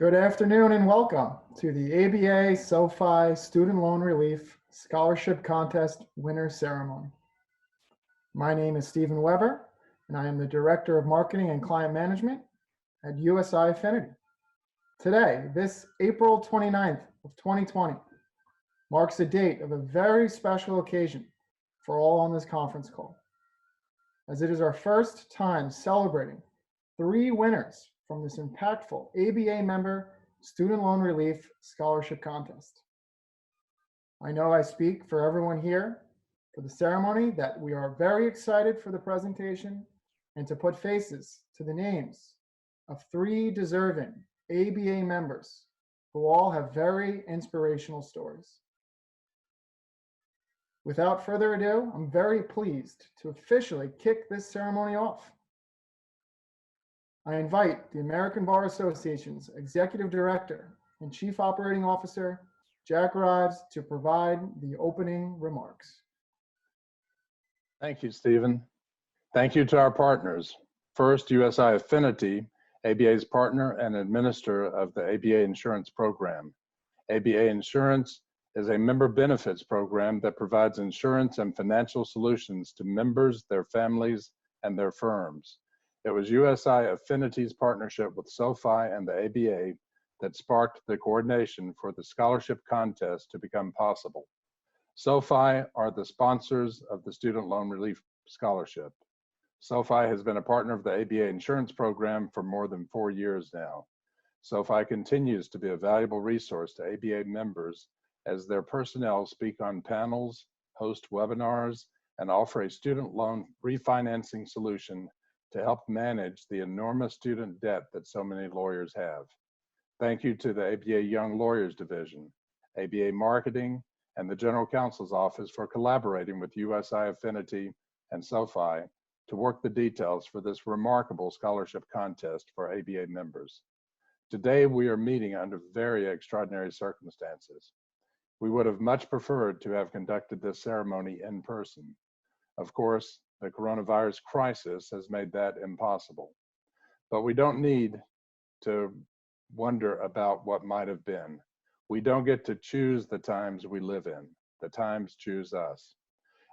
Good afternoon and welcome to the ABA SoFi Student Loan Relief Scholarship Contest Winner Ceremony. My name is Stephen Weber, and I am the Director of Marketing and Client Management at USI Affinity. Today, this April 29th of 2020, marks the date of a very special occasion for all on this conference call, as it is our first time celebrating 3 winners from this impactful ABA member Student Loan Relief Scholarship Contest. I know I speak for everyone here for the ceremony that we are very excited for the presentation and to put faces to the names of 3 deserving ABA members who all have very inspirational stories. Without further ado, I'm very pleased to officially kick this ceremony off. I invite the American Bar Association's Executive Director and Chief Operating Officer, Jack Rives, to provide the opening remarks. Thank you, Stephen. Thank you to our partners. First, USI Affinity, ABA's partner and administrator of the ABA Insurance Program. ABA Insurance is a member benefits program that provides insurance and financial solutions to members, their families, and their firms. It was USI Affinity's partnership with SoFi and the ABA that sparked the coordination for the scholarship contest to become possible. SoFi are the sponsors of the Student Loan Relief Scholarship. SoFi has been a partner of the ABA Insurance Program for more than 4 years now. SoFi continues to be a valuable resource to ABA members as their personnel speak on panels, host webinars, and offer a student loan refinancing solution to help manage the enormous student debt that so many lawyers have. Thank you to the ABA Young Lawyers Division, ABA Marketing, and the General Counsel's Office for collaborating with USI Affinity and SoFi to work the details for this remarkable scholarship contest for ABA members. Today, we are meeting under very extraordinary circumstances. We would have much preferred to have conducted this ceremony in person. Of course, the coronavirus crisis has made that impossible. But we don't need to wonder about what might have been. We don't get to choose the times we live in. The times choose us.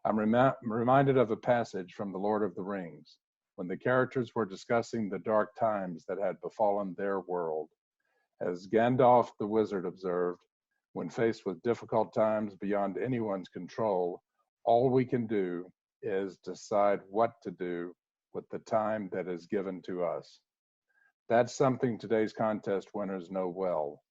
I'm reminded of a passage from The Lord of the Rings, when the characters were discussing the dark times that had befallen their world. As Gandalf the wizard observed, when faced with difficult times beyond anyone's control, all we can do is decide what to do with the time that is given to us. That's something today's contest winners know well.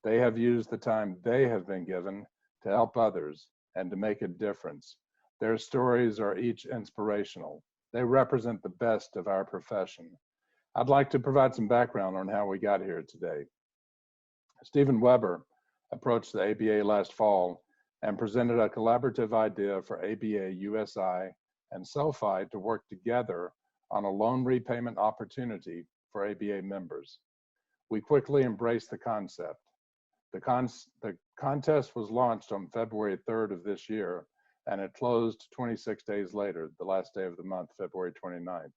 They have used the time they have been given to help others and to make a difference. Their stories are each inspirational. They represent the best of our profession. I'd like to provide some background on how we got here today. Stephen Weber approached the ABA last fall and presented a collaborative idea for ABA, USI, and SoFi to work together on a loan repayment opportunity for ABA members. We quickly embraced the concept. The contest was launched on February 3rd of this year, and it closed 26 days later, the last day of the month, February 29th.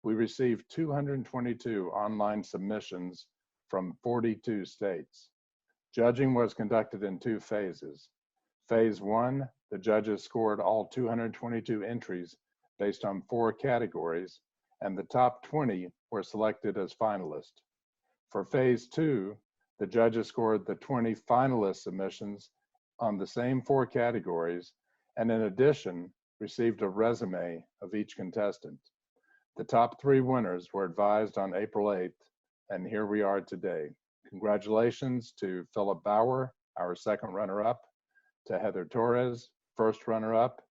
We received 222 online submissions from 42 states. Judging was conducted in 2 phases. Phase 1, the judges scored all 222 entries based on 4 categories, and the top 20 were selected as finalists. For Phase 2, the judges scored the 20 finalist submissions on the same 4 categories, and in addition, received a resume of each contestant. The top 3 winners were advised on April 8th, and here we are today. Congratulations to Phillip R, our second runner-up, to Heather Torres, first runner-up,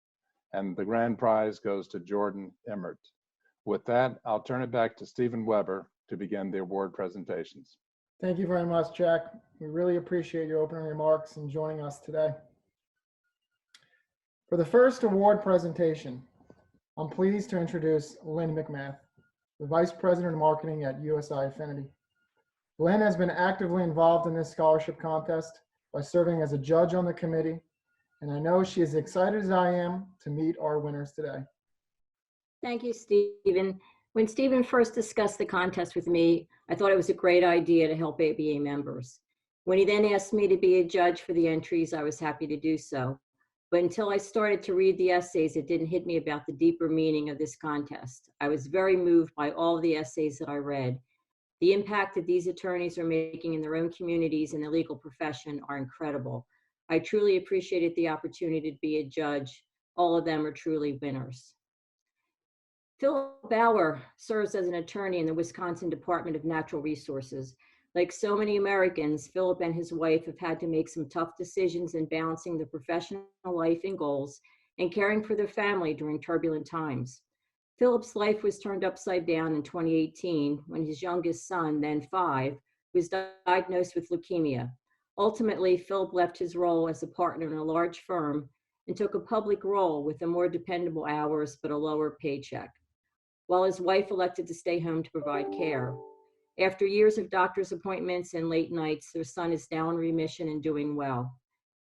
and the grand prize goes to Jordyn Emmert. With that, I'll turn it back to Stephen Weber to begin the award presentations. Thank you very much, Jack. We really appreciate your opening remarks and joining us today. For the first award presentation, I'm pleased to introduce Lynn McMath, the Vice President of Marketing at USI Affinity. Lynn has been actively involved in this scholarship contest by serving as a judge on the committee, and I know she is excited as I am to meet our winners today. Thank you, Stephen. When Stephen first discussed the contest with me, I thought it was a great idea to help ABA members. When he then asked me to be a judge for the entries, I was happy to do so. But until I started to read the essays, it didn't hit me about the deeper meaning of this contest. I was very moved by all the essays that I read. The impact that these attorneys are making in their own communities and the legal profession are incredible. I truly appreciated the opportunity to be a judge. All of them are truly winners. Phillip R serves as an attorney in the Wisconsin Department of Natural Resources. Like so many Americans, Phillip and his wife have had to make some tough decisions in balancing their professional life and goals and caring for their family during turbulent times. Phillip's life was turned upside down in 2018 when his youngest son, then 5, was diagnosed with leukemia. Ultimately, Phillip left his role as a partner in a large firm and took a public role with a more dependable hours but a lower paycheck, while his wife elected to stay home to provide care. After years of doctor's appointments and late nights, their son is now in remission and doing well.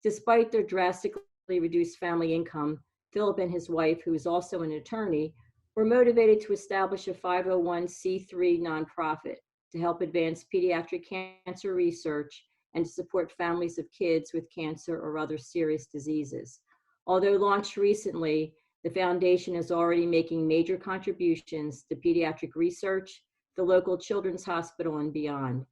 Despite their drastically reduced family income, Phillip and his wife, who is also an attorney, were motivated to establish a 501c3 nonprofit to help advance pediatric cancer research and to support families of kids with cancer or other serious diseases. Although launched recently, the foundation is already making major contributions to pediatric research, the local children's hospital, and beyond.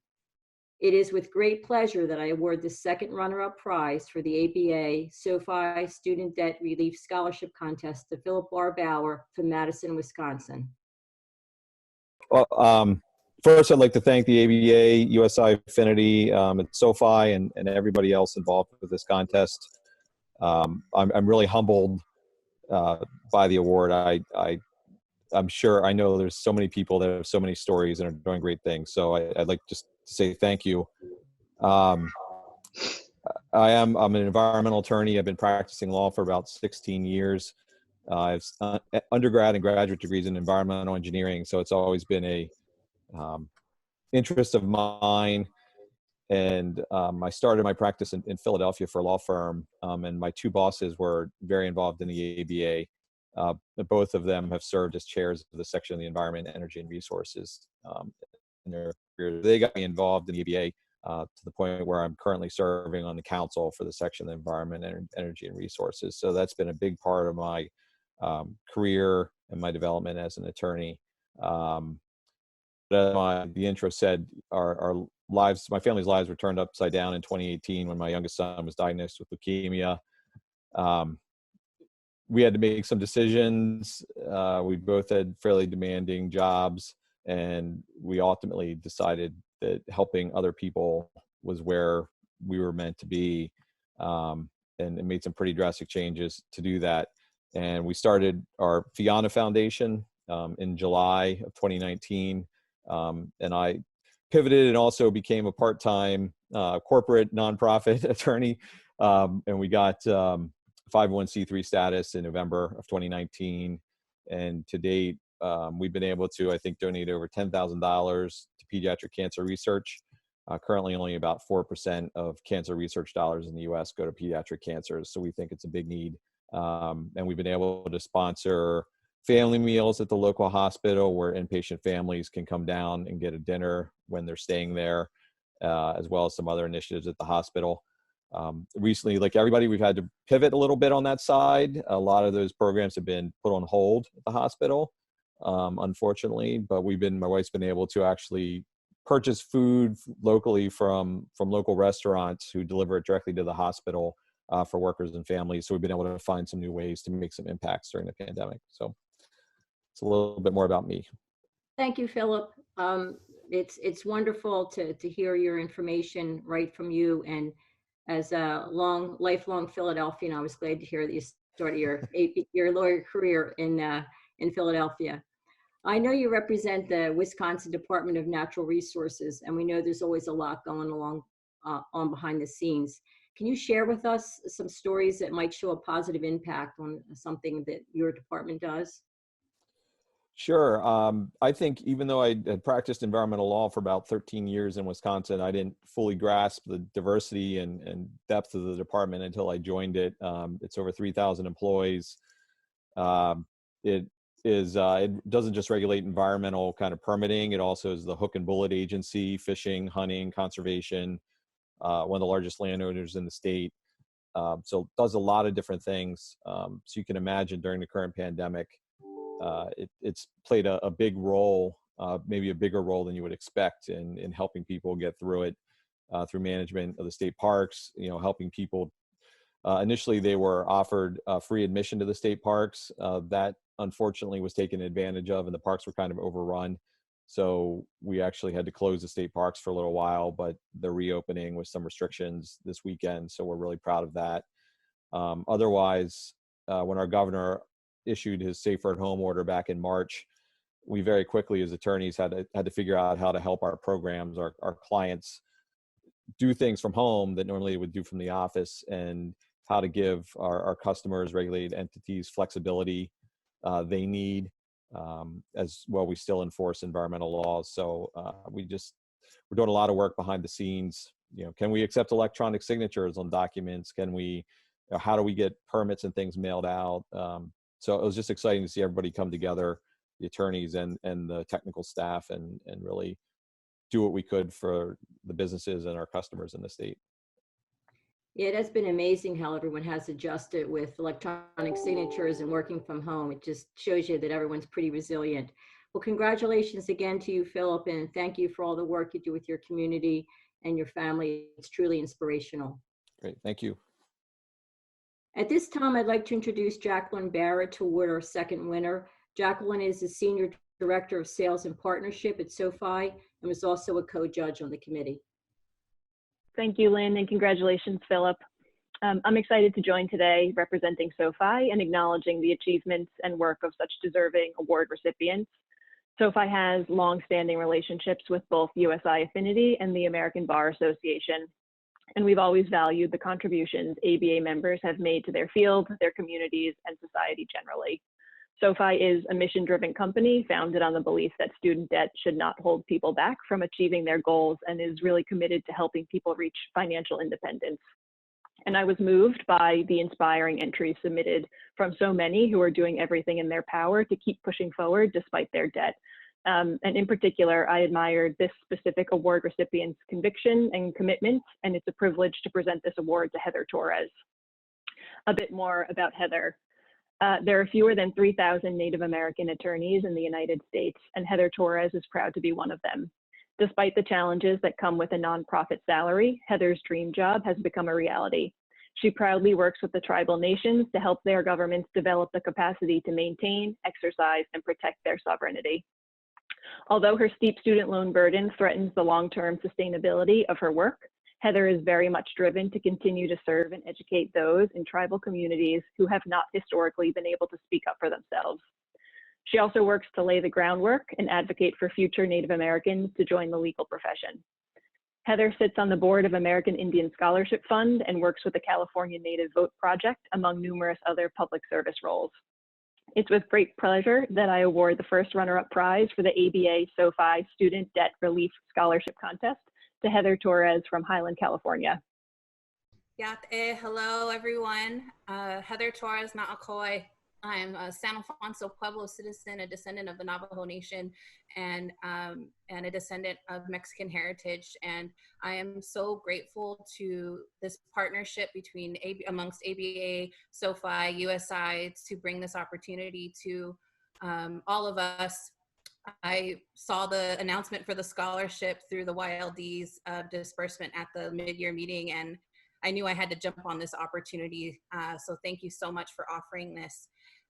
It is with great pleasure that I award the second runner-up prize for the ABA SoFi Student Debt Relief Scholarship Contest to Phillip R. Bauer from Madison, Wisconsin. Well, first, I'd like to thank the ABA, USI Affinity, and SoFi, and everybody else involved with this contest. I'm really humbled by the award. I'm sure, I know there's so many people that have so many stories and are doing great things. So I'd like just to say thank you. I'm an environmental attorney. I've been practicing law for about 16 years. I have undergrad and graduate degrees in environmental engineering. So it's always been a interest of mine. And I started my practice in Philadelphia for a law firm. And my two bosses were very involved in the ABA. Both of them have served as chairs of the section of the Environment, Energy, and Resources in their career. They got me involved in the ABA to the point where I'm currently serving on the council for the section of the Environment, Energy, and Resources. So that's been a big part of my career and my development as an attorney. The intro said, our lives, my family's lives were turned upside down in 2018 when my youngest son was diagnosed with leukemia. We had to make some decisions. We both had fairly demanding jobs, and we ultimately decided that helping other people was where we were meant to be, and made some pretty drastic changes to do that. And we started our Fiona Foundation in July of 2019, and I pivoted and also became a part-time corporate nonprofit attorney, and we got 501c3 status in November of 2019. And to date, we've been able to, I think, donate over $10,000 to pediatric cancer research. Currently, only about 4% of cancer research dollars in the US go to pediatric cancers. So we think it's a big need. And we've been able to sponsor family meals at the local hospital where inpatient families can come down and get a dinner when they're staying there, as well as some other initiatives at the hospital. Recently, like everybody, we've had to pivot a little bit on that side. A lot of those programs have been put on hold at the hospital, unfortunately, but my wife's been able to actually purchase food locally from local restaurants who deliver it directly to the hospital for workers and families. So we've been able to find some new ways to make some impacts during the pandemic. So it's a little bit more about me. Thank you, Phillip. It's wonderful to hear your information right from you. And as a lifelong Philadelphian, I was glad to hear that you started your lawyer career in Philadelphia. I know you represent the Wisconsin Department of Natural Resources, and we know there's always a lot going on behind the scenes. Can you share with us some stories that might show a positive impact on something that your department does? Sure. I think even though I had practiced environmental law for about 13 years in Wisconsin, I didn't fully grasp the diversity and depth of the department until I joined it. It's over 3,000 employees. It is it doesn't just regulate environmental kind of permitting. It also is the hook and bullet agency, fishing, hunting, conservation, one of the largest landowners in the state. So it does a lot of different things. So you can imagine during the current pandemic, it's played a big role, maybe a bigger role than you would expect in helping people get through it, through management of the state parks, helping people. Initially, they were offered free admission to the state parks. That unfortunately was taken advantage of, and the parks were kind of overrun. So we actually had to close the state parks for a little while, but they're reopening with some restrictions this weekend. So we're really proud of that. Otherwise, when our governor issued his safer at home order back in March, we very quickly as attorneys had to figure out how to help our programs, our clients do things from home that normally they would do from the office, and how to give our customers, regulated entities, flexibility they need. As well, we still enforce environmental laws. So we're doing a lot of work behind the scenes. Can we accept electronic signatures on documents? Can we, how do we get permits and things mailed out? So it was just exciting to see everybody come together, the attorneys and the technical staff, and really do what we could for the businesses and our customers in the state. Yeah, it has been amazing how everyone has adjusted with electronic signatures and working from home. It just shows you that everyone's pretty resilient. Well, congratulations again to you, Phillip, and thank you for all the work you do with your community and your family. It's truly inspirational. Great, thank you. At this time, I'd like to introduce Jacqueline Barrett to award our second winner. Jacqueline is the Senior Director of Sales and Partnership at SoFi and was also a co-judge on the committee. Thank you, Lynn, and congratulations, Phillip. I'm excited to join today representing SoFi and acknowledging the achievements and work of such deserving award recipients. SoFi has long-standing relationships with both USI Affinity and the American Bar Association, and we've always valued the contributions ABA members have made to their field, their communities, and society generally. SoFi is a mission-driven company founded on the belief that student debt should not hold people back from achieving their goals, and is really committed to helping people reach financial independence. And I was moved by the inspiring entries submitted from so many who are doing everything in their power to keep pushing forward despite their debt. And in particular, I admired this specific award recipient's conviction and commitment, and it's a privilege to present this award to Heather Torres. A bit more about Heather. There are fewer than 3,000 Native American attorneys in the United States, and Heather Torres is proud to be one of them. Despite the challenges that come with a nonprofit salary, Heather's dream job has become a reality. She proudly works with the tribal nations to help their governments develop the capacity to maintain, exercise, and protect their sovereignty. Although her steep student loan burden threatens the long-term sustainability of her work, Heather is very much driven to continue to serve and educate those in tribal communities who have not historically been able to speak up for themselves. She also works to lay the groundwork and advocate for future Native Americans to join the legal profession. Heather sits on the board of American Indian Scholarship Fund and works with the California Native Vote Project, among numerous other public service roles. It's with great pleasure that I award the first runner-up prize for the ABA SoFi Student Debt Relief Scholarship Contest to Heather Torres from Highland, California. Hello, everyone. Heather Torres Na'akoi. I'm a San Alfonso Pueblo citizen, a descendant of the Navajo Nation, and a descendant of Mexican heritage. And I am so grateful to this partnership between amongst ABA, SoFi, USI to bring this opportunity to all of us. I saw the announcement for the scholarship through the YLD's disbursement at the mid-year meeting, and I knew I had to jump on this opportunity. So thank you so much for offering this.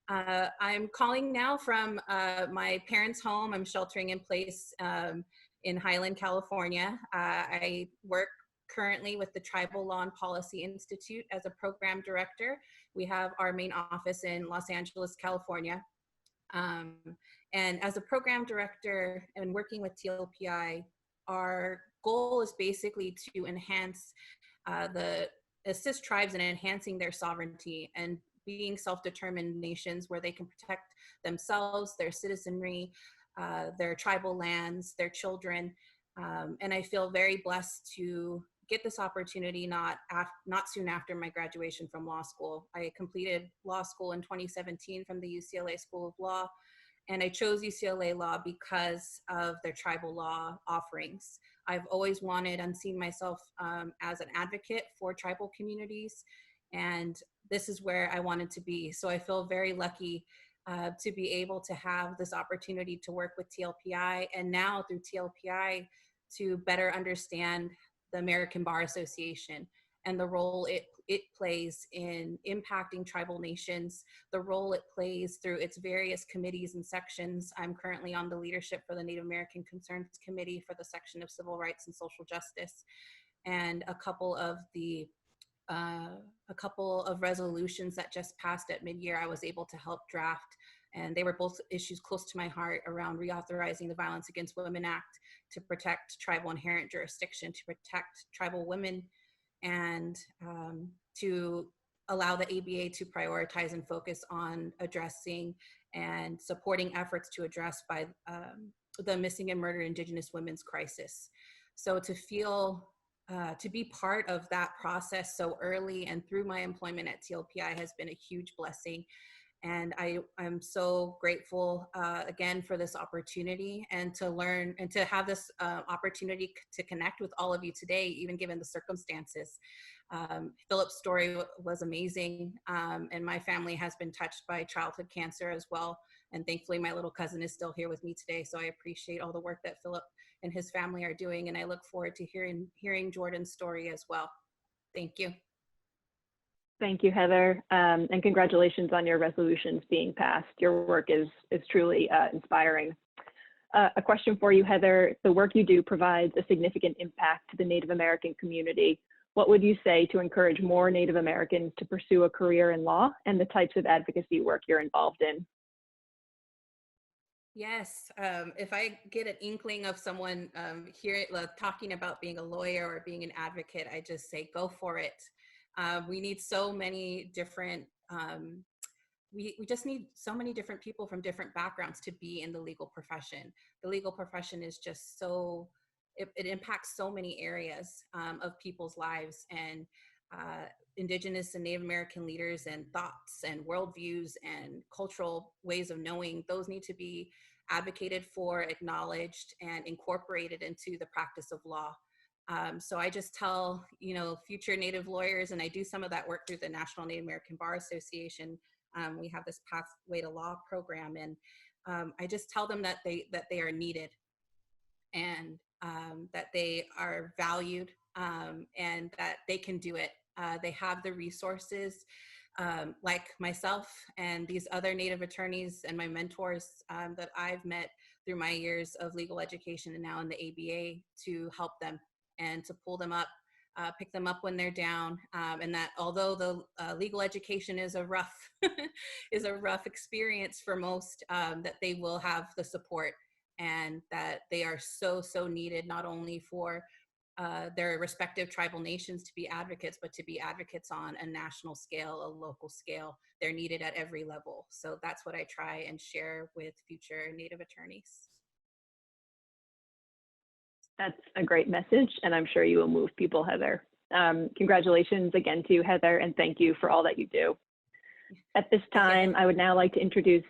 I'm calling now from my parents' home. I'm sheltering in place in Highland, California. I work currently with the Tribal Law and Policy Institute as a program director. We have our main office in Los Angeles, California. And as a program director and working with TLPI, our goal is basically to enhance assist tribes in enhancing their sovereignty and being self-determined nations where they can protect themselves, their citizenry, their tribal lands, their children. And I feel very blessed to get this opportunity not soon after my graduation from law school. I completed law school in 2017 from the UCLA School of Law. And I chose UCLA Law because of their tribal law offerings. I've always wanted and seen myself as an advocate for tribal communities, and this is where I wanted to be. So I feel very lucky to be able to have this opportunity to work with TLPI, and now through TLPI to better understand the American Bar Association and the role it plays in impacting tribal nations, the role it plays through its various committees and sections. I'm currently on the leadership for the Native American Concerns Committee for the section of Civil Rights and Social Justice, and a couple of resolutions that just passed at mid-year I was able to help draft, and they were both issues close to my heart around reauthorizing the Violence Against Women Act to protect tribal inherent jurisdiction, to protect tribal women, and to allow the ABA to prioritize and focus on addressing and supporting efforts to address by the missing and murdered Indigenous women's crisis. So to feel, to be part of that process so early and through my employment at TLPI has been a huge blessing. And I'm so grateful again for this opportunity and to learn and to have this opportunity to connect with all of you today, even given the circumstances. Philip's story was amazing, and my family has been touched by childhood cancer as well. And thankfully, my little cousin is still here with me today. So I appreciate all the work that Philip and his family are doing, and I look forward to hearing Jordyn's story as well. Thank you. Thank you, Heather, and congratulations on your resolutions being passed. Your work is truly inspiring. A question for you, Heather. The work you do provides a significant impact to the Native American community. What would you say to encourage more Native Americans to pursue a career in law and the types of advocacy work you're involved in? Yes, if I get an inkling of someone here talking about being a lawyer or being an advocate, I just say go for it. We need so many different, we just need so many different people from different backgrounds to be in the legal profession. The legal profession is just so, it impacts so many areas of people's lives, and Indigenous and Native American leaders and thoughts and worldviews and cultural ways of knowing, those need to be advocated for, acknowledged, and incorporated into the practice of law. So I just tell, future Native lawyers, and I do some of that work through the National Native American Bar Association. We have this Pathway to Law program, and I just tell them that they are needed, and that they are valued, and that they can do it. They have the resources, like myself and these other Native attorneys and my mentors that I've met through my years of legal education and now in the ABA, to help them and to pull them up, pick them up when they're down, and that although the legal education is a rough experience for most, that they will have the support, and that they are so needed, not only for their respective tribal nations to be advocates, but to be advocates on a national scale, a local scale. They're needed at every level. So that's what I try and share with future Native attorneys. That's a great message, and I'm sure you will move people, Heather. Congratulations again to you, Heather, and thank you for all that you do. At this time, I would now like to introduce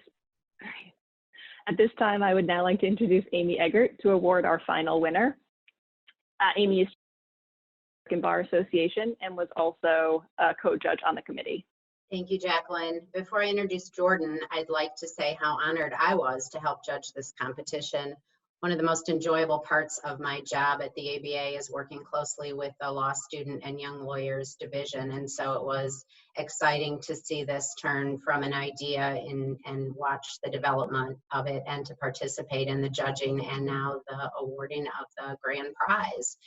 Amy Eggert to award our final winner. Amy is American Bar Association and was also a co-judge on the committee. Thank you, Jacqueline. Before I introduce Jordyn, I'd like to say how honored I was to help judge this competition. One of the most enjoyable parts of my job at the ABA is working closely with the Law Student and Young Lawyers Division, and so it was exciting to see this turn from an idea and watch the development of it, and to participate in the judging and now the awarding of the grand prize.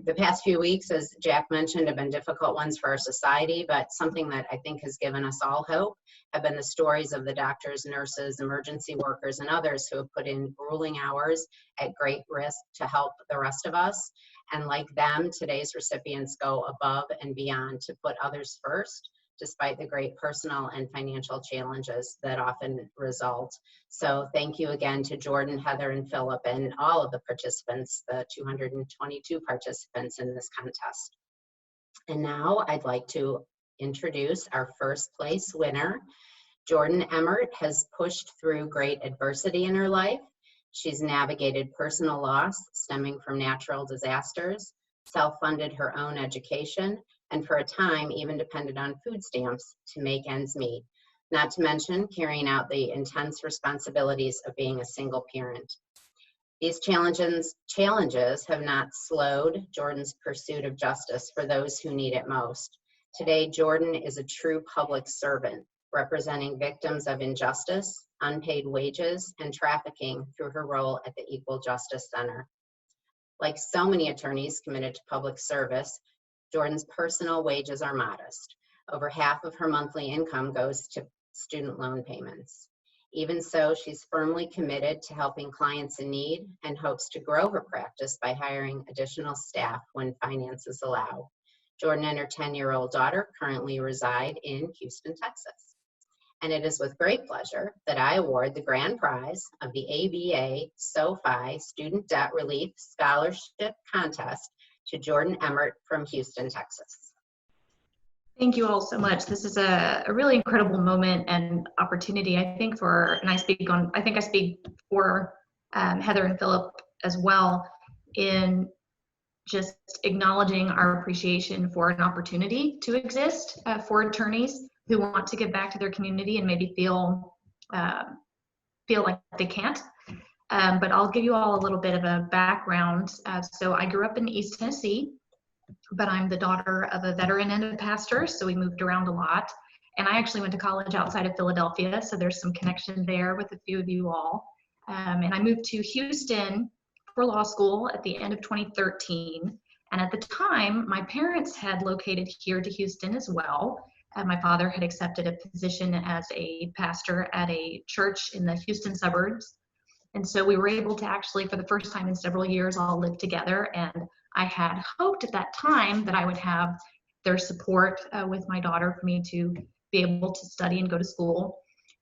The past few weeks, as Jack mentioned, have been difficult ones for our society, but something that I think has given us all hope have been the stories of the doctors, nurses, emergency workers, and others who have put in grueling hours at great risk to help the rest of us. And like them, today's recipients go above and beyond to put others first, despite the great personal and financial challenges that often result. So thank you again to Jordyn, Heather, and Philip, and all of the participants, the 222 participants in this contest. And now I'd like to introduce our first place winner, Jordyn Emmert has pushed through great adversity in her life. She's navigated personal loss stemming from natural disasters, self-funded her own education, and for a time even depended on food stamps to make ends meet, not to mention carrying out the intense responsibilities of being a single parent. These challenges have not slowed Jordyn's pursuit of justice for those who need it most. Today, Jordyn is a true public servant, representing victims of injustice, unpaid wages, and trafficking through her role at the Equal Justice Center. Like so many attorneys committed to public service, Jordyn's personal wages are modest. Over half of her monthly income goes to student loan payments. Even so, she's firmly committed to helping clients in need and hopes to grow her practice by hiring additional staff when finances allow. Jordyn and her 10-year-old daughter currently reside in Houston, Texas. And it is with great pleasure that I award the grand prize of the ABA SoFi Student Debt Relief Scholarship Contest to Jordyn Emmert from Houston, Texas. Thank you all so much. This is a really incredible moment and opportunity, I think, I speak for Heather and Phillip as well, in just acknowledging our appreciation for an opportunity to exist for attorneys who want to give back to their community and maybe feel like they can't. But I'll give you all a little bit of a background. So I grew up in East Tennessee, but I'm the daughter of a veteran and a pastor, so we moved around a lot. And I actually went to college outside of Philadelphia, so there's some connection there with a few of you all. And I moved to Houston for law school at the end of 2013. And at the time, my parents had located here to Houston as well. My father had accepted a position as a pastor at a church in the Houston suburbs. And so we were able to actually, for the first time in several years, all live together. And I had hoped at that time that I would have their support with my daughter for me to be able to study and go to school.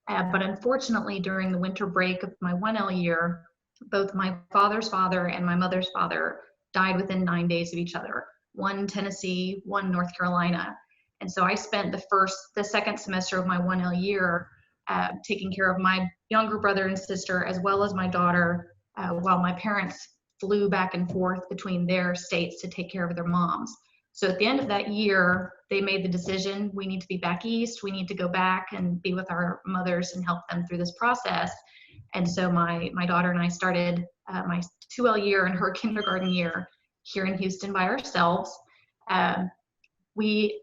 But unfortunately, during the winter break of my 1L year, both my father's father and my mother's father died within 9 days of each other. One in Tennessee, one in North Carolina. And so I spent the second semester of my 1L year taking care of my younger brother and sister, as well as my daughter, while my parents flew back and forth between their states to take care of their moms. So at the end of that year, they made the decision, we need to be back east, we need to go back and be with our mothers and help them through this process. And so my daughter and I started my 2L year and her kindergarten year here in Houston by ourselves. We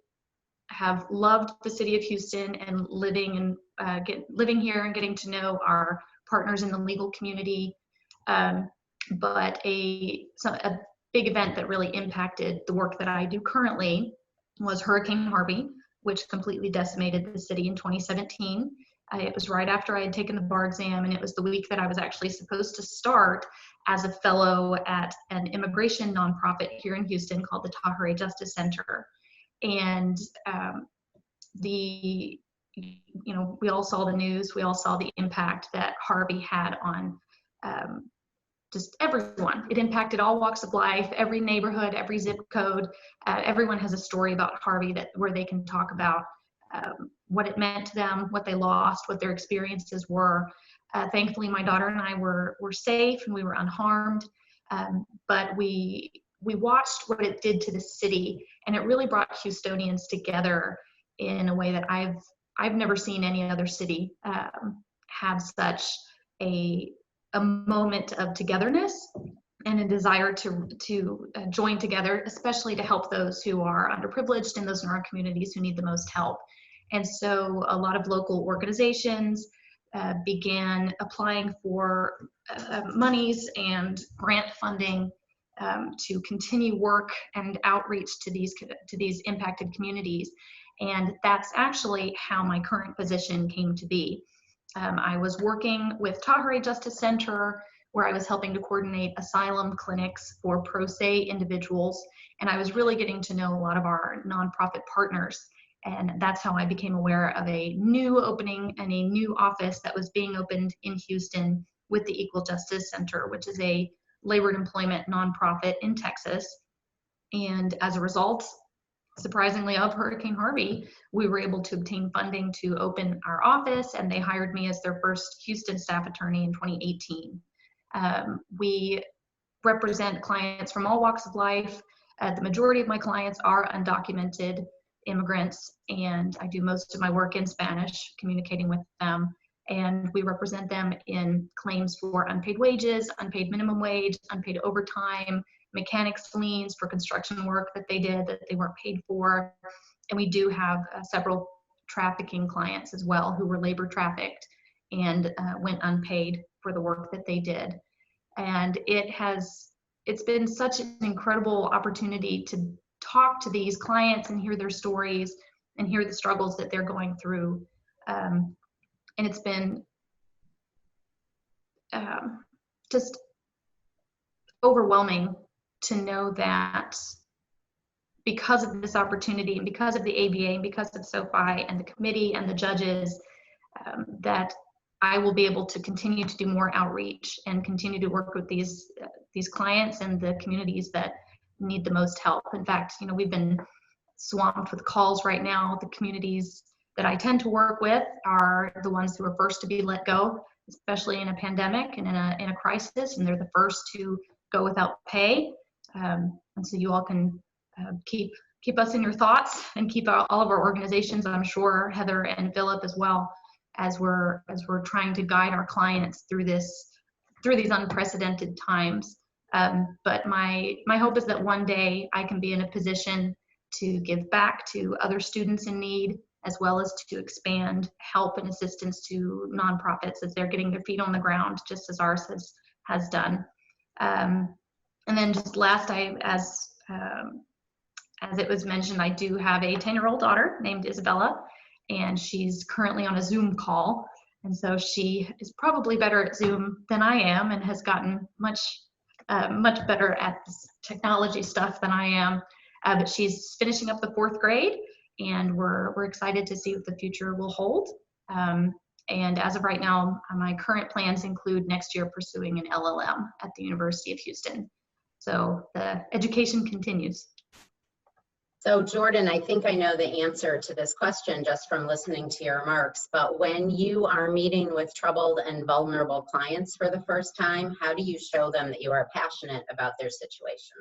have loved the city of Houston and living here and getting to know our partners in the legal community. But a big event that really impacted the work that I do currently was Hurricane Harvey, which completely decimated the city in 2017. It was right after I had taken the bar exam, and it was the week that I was actually supposed to start as a fellow at an immigration nonprofit here in Houston called the Torres Justice Center. And we all saw the news, we all saw the impact that Harvey had on just everyone. It impacted all walks of life, every neighborhood, every zip code. Everyone has a story about Harvey where they can talk about what it meant to them, what they lost, what their experiences were. Thankfully, my daughter and I were safe and we were unharmed, but we watched what it did to the city, and it really brought Houstonians together in a way that I've never seen any other city have such a moment of togetherness and a desire to join together, especially to help those who are underprivileged and those in our communities who need the most help. And so a lot of local organizations began applying for monies and grant funding to continue work and outreach to these impacted communities. And that's actually how my current position came to be. I was working with Torres Justice Center, where I was helping to coordinate asylum clinics for pro se individuals. And I was really getting to know a lot of our nonprofit partners. And that's how I became aware of a new opening and a new office that was being opened in Houston with the Equal Justice Center, which is a labor and employment nonprofit in Texas. And as a result, surprisingly, of Hurricane Harvey, we were able to obtain funding to open our office, and they hired me as their first Houston staff attorney in 2018. We represent clients from all walks of life. The majority of my clients are undocumented immigrants, and I do most of my work in Spanish, communicating with them. And we represent them in claims for unpaid wages, unpaid minimum wage, unpaid overtime, mechanics liens for construction work that they did that they weren't paid for. And we do have several trafficking clients as well who were labor trafficked and went unpaid for the work that they did. And it's been such an incredible opportunity to talk to these clients and hear their stories and hear the struggles that they're going through. And it's been just overwhelming to know that because of this opportunity and because of the ABA and because of SoFi and the committee and the judges, that I will be able to continue to do more outreach and continue to work with these clients and the communities that need the most help. In fact, we've been swamped with calls right now. The communities that I tend to work with are the ones who are first to be let go, especially in a pandemic and in a crisis, and they're the first to go without pay. And so you all can keep us in your thoughts and keep all of our organizations, I'm sure, Heather and Phillip as well, as we're trying to guide our clients through these unprecedented times. But my hope is that one day I can be in a position to give back to other students in need, as well as to expand help and assistance to nonprofits as they're getting their feet on the ground, just as ours has done. And then just last, as it was mentioned, I do have a 10-year-old daughter named Isabella, and she's currently on a Zoom call. And so she is probably better at Zoom than I am and has gotten much better at this technology stuff than I am. But she's finishing up the 4th grade, and we're excited to see what the future will hold. And as of right now, my current plans include next year pursuing an LLM at the University of Houston. So the education continues. So Jordyn, I think I know the answer to this question just from listening to your remarks, but when you are meeting with troubled and vulnerable clients for the first time, how do you show them that you are passionate about their situation?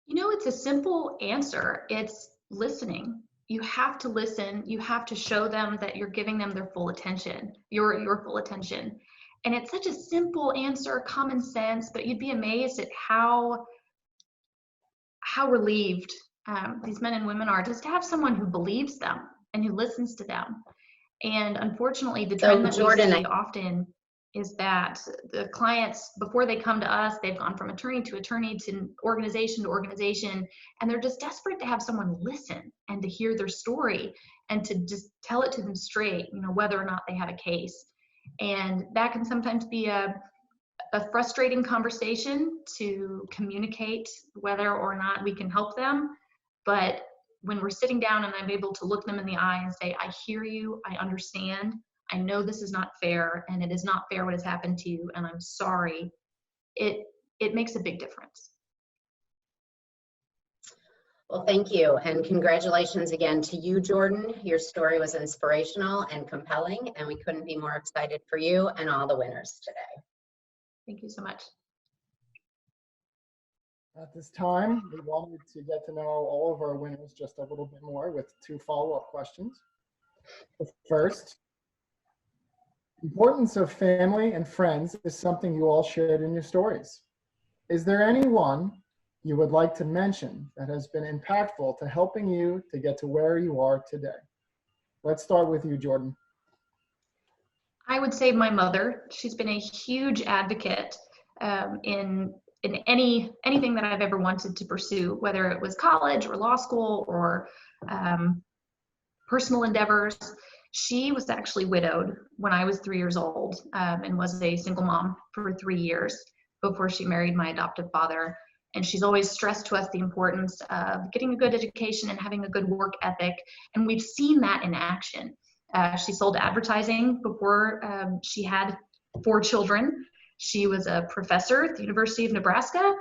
It's a simple answer. It's listening. You have to listen. You have to show them that you're giving them their full attention, your full attention. And it's such a simple answer, common sense, but you'd be amazed at how relieved these men and women are just to have someone who believes them and who listens to them. And unfortunately, the trend that we see often is that the clients, before they come to us, they've gone from attorney to organization, and they're just desperate to have someone listen and to hear their story and to just tell it to them straight, whether or not they have a case. And that can sometimes be a frustrating conversation to communicate whether or not we can help them. But when we're sitting down and I'm able to look them in the eye and say, I hear you, I understand, I know this is not fair, and it is not fair what has happened to you, and I'm sorry, it makes a big difference. Well, thank you, and congratulations again to you, Jordyn. Your story was inspirational and compelling, and we couldn't be more excited for you and all the winners today. Thank you so much. At this time, we wanted to get to know all of our winners just a little bit more with 2 follow-up questions. The first, importance of family and friends is something you all shared in your stories. Is there anyone you would like to mention that has been impactful to helping you to get to where you are today? Let's start with you, Jordyn. I would say my mother. She's been a huge advocate in anything that I've ever wanted to pursue, whether it was college or law school or personal endeavors. She was actually widowed when I was 3 years old and was a single mom for 3 years before she married my adoptive father. And she's always stressed to us the importance of getting a good education and having a good work ethic. And we've seen that in action. She sold advertising before she had 4 children. She was a professor at the University of Nebraska.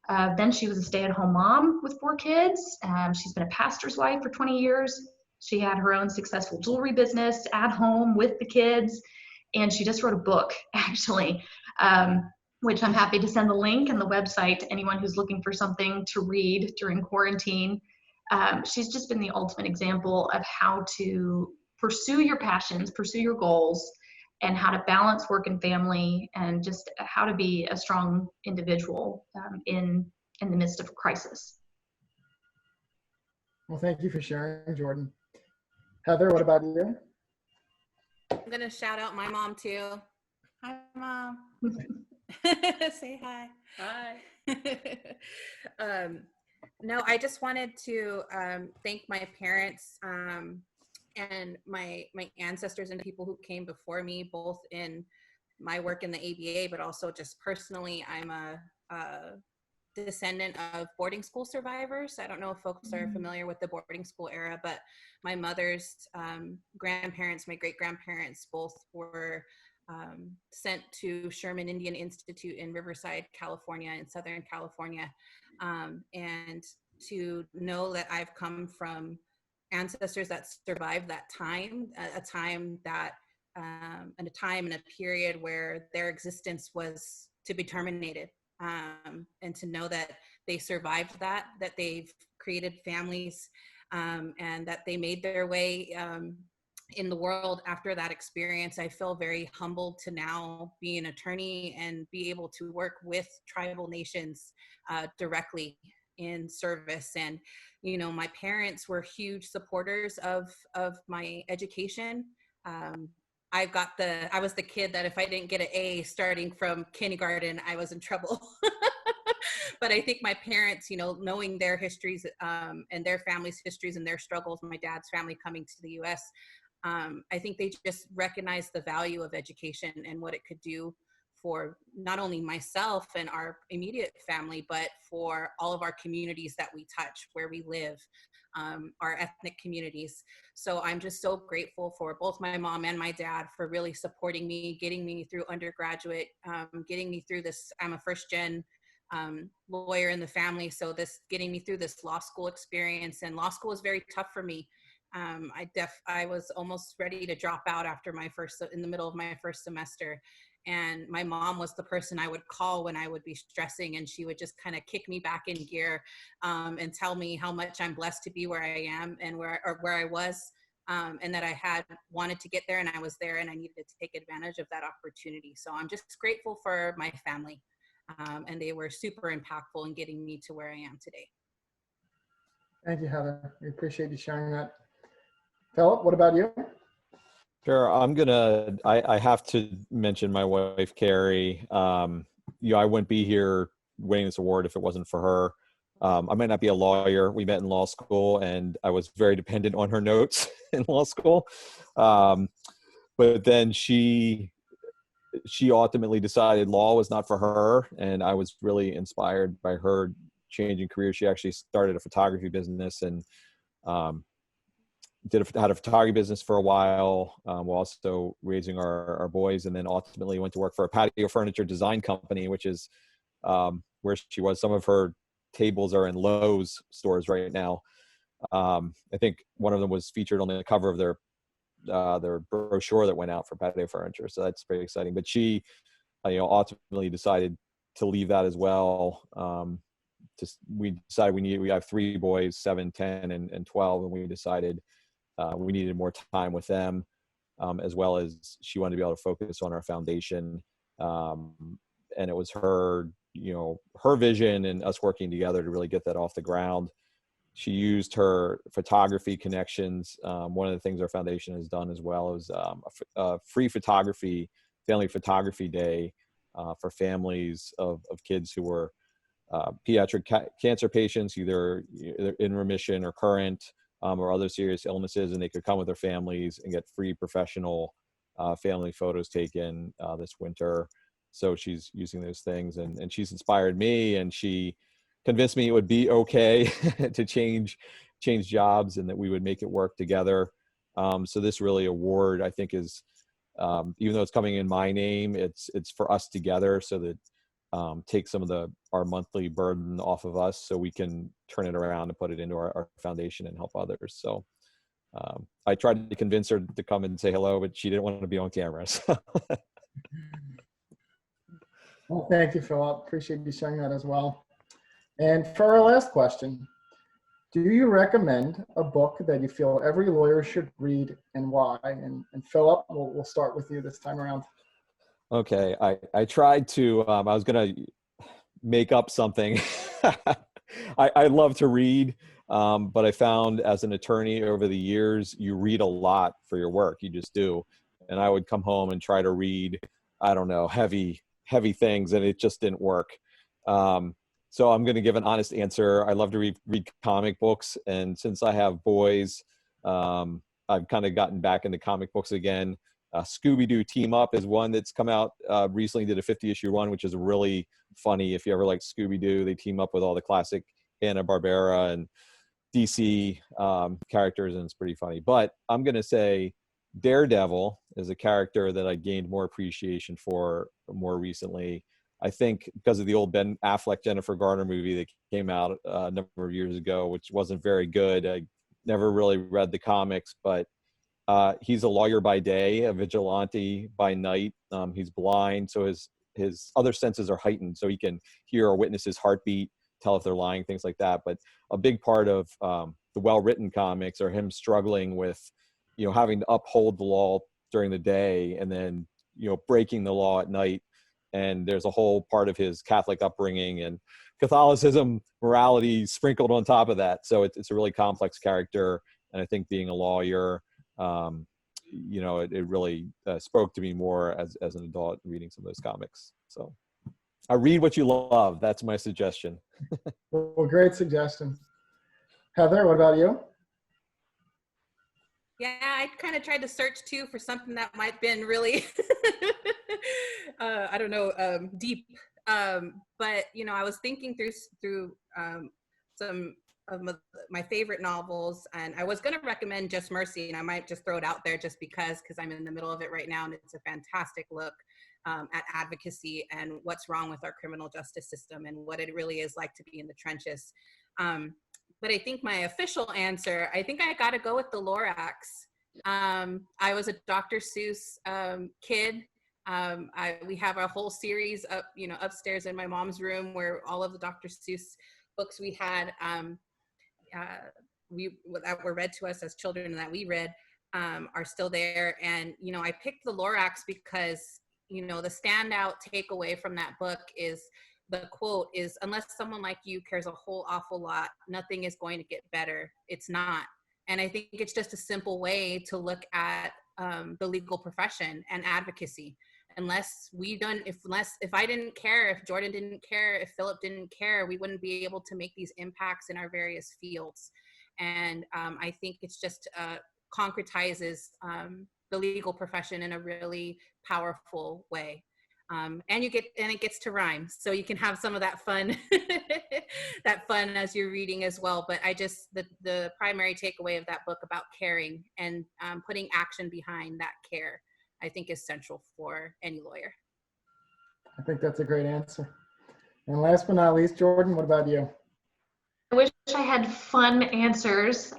Then she was a stay-at-home mom with 4 kids. She's been a pastor's wife for 20 years. She had her own successful jewelry business at home with the kids. And she just wrote a book, actually, which I'm happy to send the link and the website to anyone who's looking for something to read during quarantine. She's just been the ultimate example of how to pursue your passions, pursue your goals, and how to balance work and family, and just how to be a strong individual in the midst of a crisis. Well, thank you for sharing, Jordyn. Heather, what about you? I'm gonna shout out my mom too. Hi, Mom. Say hi. Hi. No, I just wanted to thank my parents and my ancestors and the people who came before me, both in my work in the ABA, but also just personally. I'm a descendant of boarding school survivors. I don't know if folks are familiar with the boarding school era, but my mother's grandparents, my great-grandparents, both were sent to Sherman Indian Institute in Riverside, California, in Southern California. And to know that I've come from ancestors that survived that time, a time that, and a time and a period where their existence was to be terminated. And to know that they survived that they've created families, and that they made their way in the world after that experience. I feel very humbled to now be an attorney and be able to work with tribal nations directly in service. And, you know, my parents were huge supporters of my education. I was the kid that if I didn't get an A starting from kindergarten, I was in trouble. But I think my parents, you know, knowing their histories and their family's histories and their struggles, my dad's family coming to the US, I think they just recognized the value of education and what it could do for not only myself and our immediate family, but for all of our communities that we touch, where we live, our ethnic communities. So I'm just so grateful for both my mom and my dad for really supporting me, getting me through undergraduate, getting me through this. I'm a first-gen lawyer in the family, so this getting me through this law school experience. And law school was very tough for me. I was almost ready to drop out in the middle of my first semester. And my mom was the person I would call when I would be stressing, and she would just kind of kick me back in gear and tell me how much I'm blessed to be where I am and where I was, and that I had wanted to get there, and I was there, and I needed to take advantage of that opportunity. So I'm just grateful for my family, and they were super impactful in getting me to where I am today. Thank you, Heather. We appreciate you sharing that. Phillip, what about you? Sure. I have to mention my wife, Carrie. I wouldn't be here winning this award if it wasn't for her. I might not be a lawyer. We met in law school, and I was very dependent on her notes in law school. But then she ultimately decided law was not for her, and I was really inspired by her changing career. She actually started a photography business and had a photography business for a while, while also raising our boys, and then ultimately went to work for a patio furniture design company, which is where she was. Some of her tables are in Lowe's stores right now. I think one of them was featured on the cover of their brochure that went out for patio furniture. So that's very exciting. But she, ultimately decided to leave that as well. We decided we have 3 boys, 7, 10, and 12, and we decided we needed more time with them, as well as she wanted to be able to focus on our foundation. And it was her vision and us working together to really get that off the ground. She used her photography connections. One of the things our foundation has done as well is a free family photography day for families of kids who were pediatric cancer patients, either in remission or current, or other serious illnesses, and they could come with their families and get free professional family photos taken this winter. So she's using those things, and she's inspired me, and she convinced me it would be okay to change jobs and that we would make it work together. So this really award, I think, is, even though it's coming in my name, it's for us together, so that take some of our monthly burden off of us so we can turn it around and put it into our foundation and help others. So I tried to convince her to come and say hello, but she didn't want to be on camera. So. Well, thank you, Phillip. Appreciate you sharing that as well. And for our last question, do you recommend a book that you feel every lawyer should read and why? And Phillip, we'll start with you this time around. Okay, I tried to, I was going to make up something. I love to read, but I found as an attorney over the years, you read a lot for your work. You just do. And I would come home and try to read, I don't know, heavy things, and it just didn't work. So I'm going to give an honest answer. I love to read comic books. And since I have boys, I've kind of gotten back into comic books again. Scooby-Doo Team Up is one that's come out recently, did a 50-issue run, which is really funny. If you ever like Scooby-Doo, they team up with all the classic Hanna-Barbera and DC characters, and it's pretty funny. But I'm going to say Daredevil is a character that I gained more appreciation for more recently. I think because of the old Ben Affleck, Jennifer Garner movie that came out a number of years ago, which wasn't very good. I never really read the comics, but he's a lawyer by day, a vigilante by night. He's blind, so his other senses are heightened, so he can hear or witness his heartbeat, tell if they're lying, things like that. But a big part of the well-written comics are him struggling with, having to uphold the law during the day and then, breaking the law at night. And there's a whole part of his Catholic upbringing and Catholicism, morality sprinkled on top of that. So it's a really complex character. And I think being a lawyer, it really spoke to me more as an adult reading some of those comics. So I read what you love. That's my suggestion. Well, great suggestion. Heather, what about you? Yeah, I kind of tried to search too for something that might have been really, deep. But I was thinking through some of my favorite novels, and I was going to recommend Just Mercy, and I might just throw it out there just because I'm in the middle of it right now, and it's a fantastic look at advocacy and what's wrong with our criminal justice system and what it really is like to be in the trenches. But I think my official answer, I think I got to go with the Lorax. I was a Dr. Seuss kid. We have a whole series up, upstairs in my mom's room where all of the Dr. Seuss books we had that were read to us as children and that we read are still there. And, I picked the Lorax because, the standout takeaway from that book is the quote is, unless someone like you cares a whole awful lot, nothing is going to get better. It's not. And I think it's just a simple way to look at the legal profession and advocacy. If I didn't care, if Jordyn didn't care, if Phillip didn't care, we wouldn't be able to make these impacts in our various fields. And I think it's just concretizes the legal profession in a really powerful way. And it gets to rhyme, so you can have some of that fun, as you're reading as well. But the primary takeaway of that book about caring and putting action behind that care, I think is central for any lawyer. I think that's a great answer. And last but not least, Jordyn, what about you? I wish I had fun answers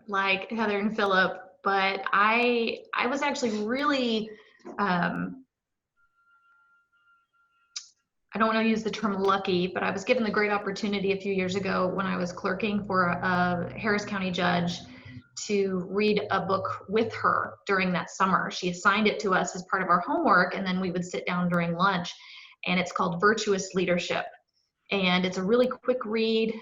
like Heather and Phillip, but I was actually really, I don't want to use the term lucky, but I was given the great opportunity a few years ago when I was clerking for a Harris County judge to read a book with her during that summer. She assigned it to us as part of our homework, and then we would sit down during lunch, and it's called Virtuous Leadership. And it's a really quick read,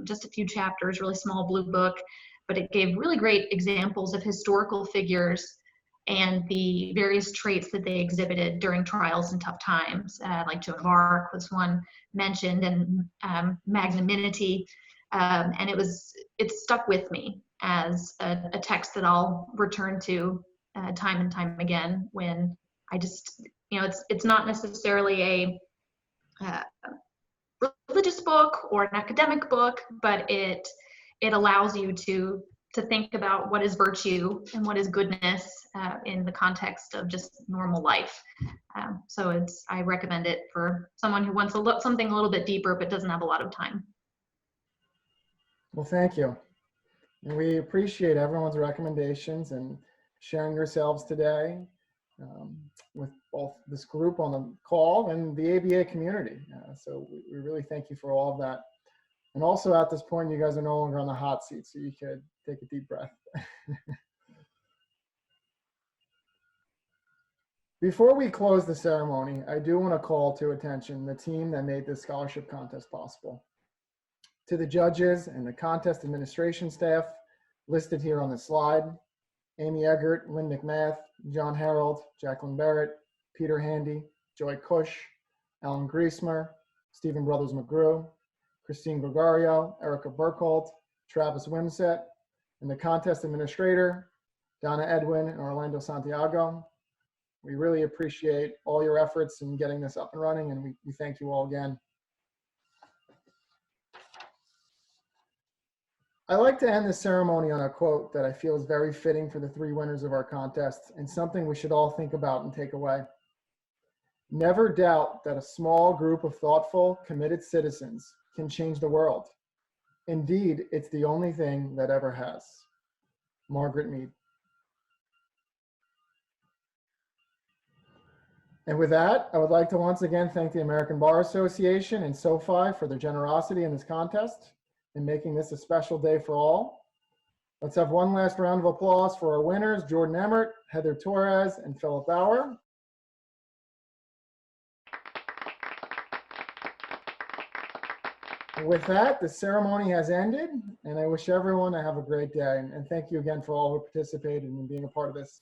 just a few chapters, really small blue book, but it gave really great examples of historical figures and the various traits that they exhibited during trials and tough times, like Joan of Arc was one mentioned, and magnanimity. And it stuck with me as a text that I'll return to time and time again when I just, it's not necessarily a religious book or an academic book, but it allows you to think about what is virtue and what is goodness in the context of just normal life. So So I recommend it for someone who wants something a little bit deeper but doesn't have a lot of time. Well, thank you. And we appreciate everyone's recommendations and sharing yourselves today with both this group on the call and the ABA community. So we really thank you for all of that. And also at this point, you guys are no longer on the hot seat, so you could take a deep breath. Before we close the ceremony, I do want to call to attention the team that made this scholarship contest possible. To the judges and the contest administration staff listed here on the slide, Amy Eggert, Lynn McMath, John Harold, Jacqueline Barrett, Peter Handy, Joy Cush, Alan Griesmer, Stephen Brothers McGrew, Christine Gregario, Erica Burkholdt, Travis Wimsett, and the contest administrator, Donna Edwin and Orlando Santiago. We really appreciate all your efforts in getting this up and running, and we thank you all again. I like to end this ceremony on a quote that I feel is very fitting for the three winners of our contest and something we should all think about and take away. Never doubt that a small group of thoughtful, committed citizens can change the world. Indeed, it's the only thing that ever has. Margaret Mead. And with that, I would like to once again thank the American Bar Association and SoFi for their generosity in this contest and making this a special day for all. Let's have one last round of applause for our winners, Jordyn Emmert, Heather Torres, and Phillip R. With that, the ceremony has ended, and I wish everyone to have a great day. And thank you again for all who participated and being a part of this.